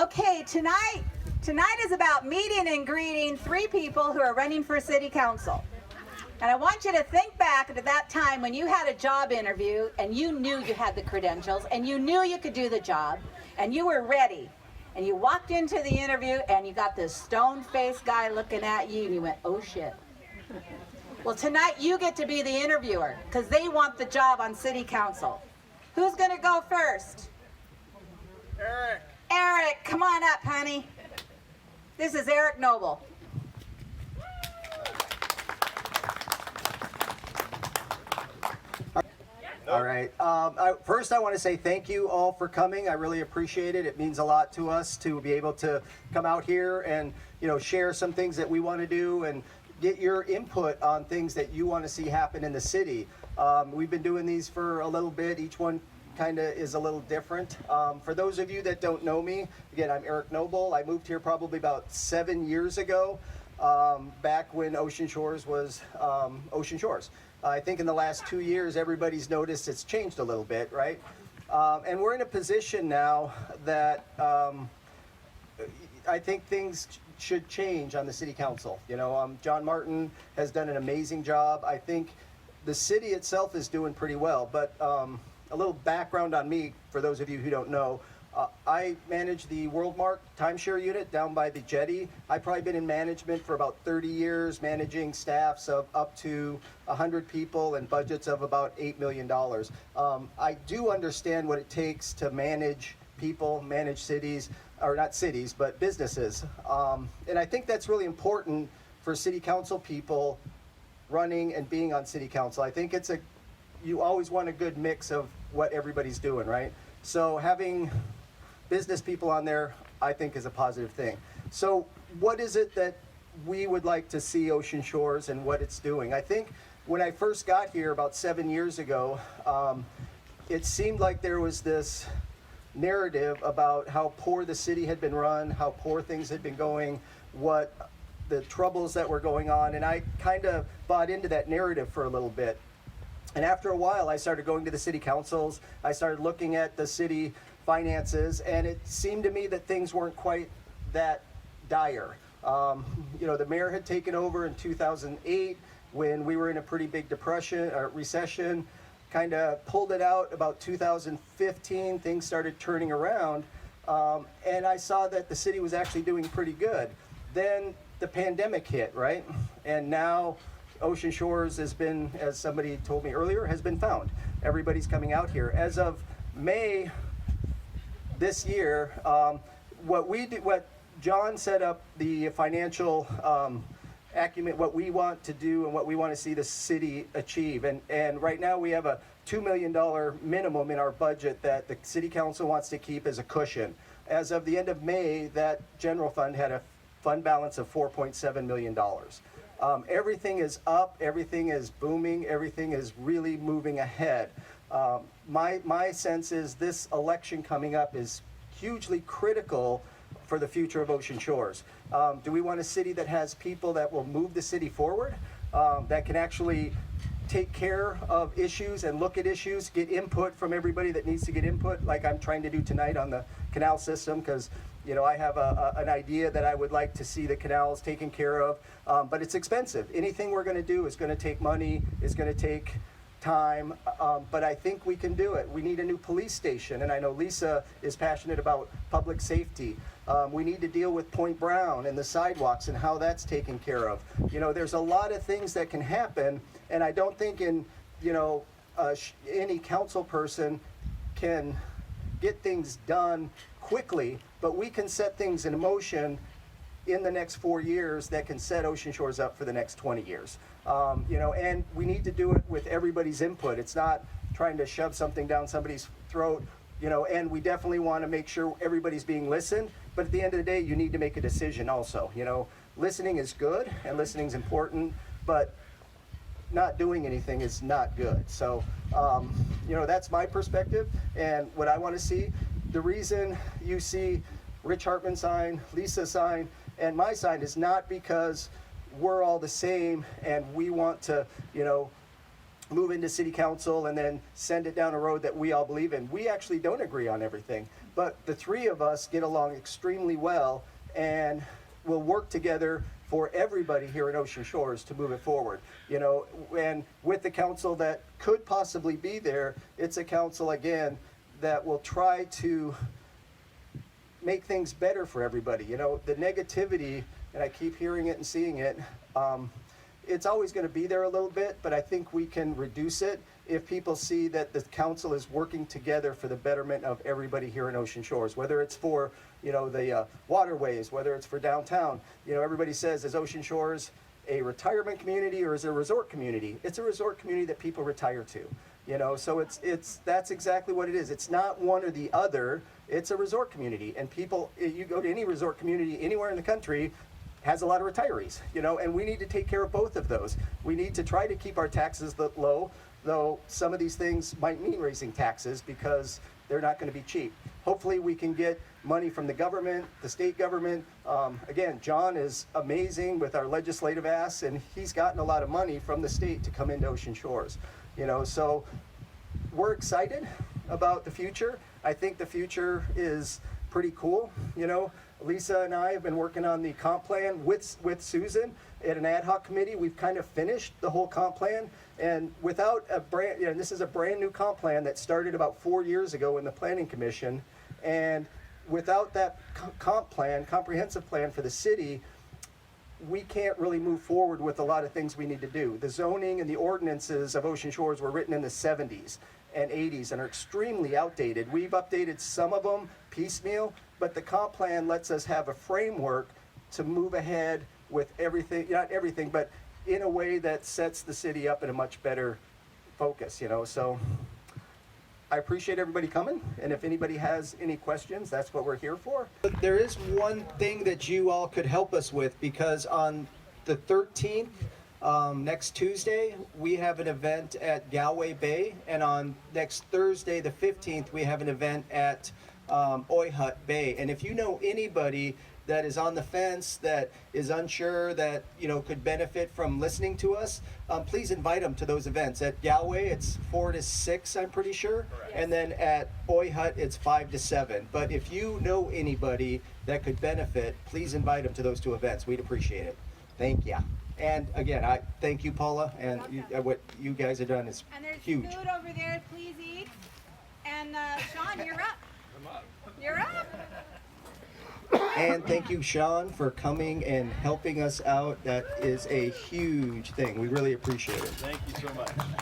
Okay, tonight is about meeting and greeting 3 people who are running for city council. And I want you to think back to that time when you had a job interview and you knew you had the credentials and you knew you could do the job and you were ready. And you walked into the interview and you got this stone-faced guy looking at you and you went, oh shit. Well, tonight you get to be the interviewer because they want the job on city council. Who's gonna go first? Eric. Eric, come on up, honey. This is Eric Noble. All right. First, I want to say thank you all for coming. I really appreciate it. It means a lot to us to be able to come out here and, share some things that we want to do and get your input on things that you want to see happen in the city. We've been doing these for a little bit. Each one kind of is a little different. For those of you that don't know me, again, I'm Eric Noble. I moved here probably about 7 years ago, back when Ocean Shores was Ocean Shores. I think in the last 2 years, everybody's noticed it's changed a little bit, right? And we're in a position now that I think things should change on the city council. John Martin has done an amazing job. I think the city itself is doing pretty well, but a little background on me, for those of you who don't know. I manage the WorldMark timeshare unit down by the jetty. I've probably been in management for about 30 years, managing staffs of up to 100 people and budgets of about $8 million. I do understand what it takes to manage people, manage cities, or not cities, but businesses. And I think that's really important for city council people running and being on city council. I think you always want a good mix of what everybody's doing, right? So having business people on there, I think, is a positive thing. So what is it that we would like to see Ocean Shores and what it's doing? I think when I first got here about 7 years ago, it seemed like there was this narrative about how poor the city had been run, how poor things had been going, what the troubles that were going on, and I kind of bought into that narrative for a little bit. And after a while, I started going to the city councils. I started looking at the city finances, and it seemed to me that things weren't quite that dire. The mayor had taken over in 2008 when we were in a pretty big recession, kind of pulled it out about 2015. Things started turning around, and I saw that the city was actually doing pretty good. Then the pandemic hit, right? And now Ocean Shores has been, as somebody told me earlier, has been found. Everybody's coming out here. As of May this year, what John set up the financial acumen, what we want to do and what we want to see the city achieve. And right now we have a $2 million minimum in our budget that the city council wants to keep as a cushion. As of the end of May, that general fund had a fund balance of $4.7 million. Everything is up, everything is booming, everything is really moving ahead. My sense is this election coming up is hugely critical for the future of Ocean Shores. Do we want a city that has people that will move the city forward, that can actually take care of issues and look at issues, get input from everybody that needs to get input, like I'm trying to do tonight on the canal system, because I have an idea that I would like to see the canals taken care of, but it's expensive. Anything we're going to do is going to take money, is going to take time, but I think we can do it. We need a new police station, and I know Lisa is passionate about public safety. We need to deal with Point Brown and the sidewalks and how that's taken care of. There's a lot of things that can happen, and I don't think any council person can get things done quickly, but we can set things in motion in the next 4 years that can set Ocean Shores up for the next 20 years. And we need to do it with everybody's input. It's not trying to shove something down somebody's throat, and we definitely want to make sure everybody's being listened, but at the end of the day, you need to make a decision also. Listening is good and listening is important, but not doing anything is not good. So, that's my perspective and what I want to see. The reason you see Rich Hartman sign, Lisa sign, and my sign is not because we're all the same and we want to, move into city council and then send it down a road that we all believe in. We actually don't agree on everything, but the three of us get along extremely well and will work together for everybody here in Ocean Shores to move it forward. You know, and with the council that could possibly be there, it's a council again that will try to make things better for everybody. You know, the negativity, and I keep hearing it and seeing it, it's always going to be there a little bit, but I think we can reduce it if people see that the council is working together for the betterment of everybody here in Ocean Shores, whether it's for, you know, the waterways, whether it's for downtown. You know, everybody says, is Ocean Shores a retirement community or is it a resort community? It's a resort community that people retire to. You know, so that's exactly what it is. It's not one or the other. It's a resort community, and people, you go to any resort community anywhere in the country, has a lot of retirees, you know, and we need to take care of both of those. We need to try to keep our taxes low, though some of these things might mean raising taxes because they're not going to be cheap. Hopefully we can get money from the government, the state government. Again, John is amazing with our legislative ass, and he's gotten a lot of money from the state to come into Ocean Shores. You know, so we're excited about the future. I think the future is pretty cool. You know, Lisa and I have been working on the comp plan with Susan at an ad hoc committee. We've kind of finished the whole comp plan, and without a brand, you know, this is a brand new comp plan that started about 4 years ago in the Planning Commission, and without that comp plan, comprehensive plan for the city, we can't really move forward with a lot of things we need to do. The zoning and the ordinances of Ocean Shores were written in the 70s and 80s and are extremely outdated. We've updated some of them piecemeal, but the comp plan lets us have a framework to move ahead with everything, not everything, but in a way that sets the city up in a much better focus, you know. So I appreciate everybody coming, and if anybody has any questions, that's what we're here for. But there is one thing that you all could help us with, because on the 13th, next Tuesday, we have an event at Galloway Bay, and on next Thursday, the 15th, we have an event at Oyhut Bay. And if you know anybody that is on the fence, that is unsure, that, you know, could benefit from listening to us, please invite them to those events. At Galloway, it's 4 to 6, I'm pretty sure. Correct. And then at Oyhut, it's 5 to 7. But if you know anybody that could benefit, please invite them to those two events. We'd appreciate it. Thank you. And again, I thank you, Paula, and what you guys have done is And there's huge. food over there, please eat. And Sean, you're up. You're up. And thank you, Sean, for coming and helping us out. That is a huge thing. We really appreciate it. Thank you so much.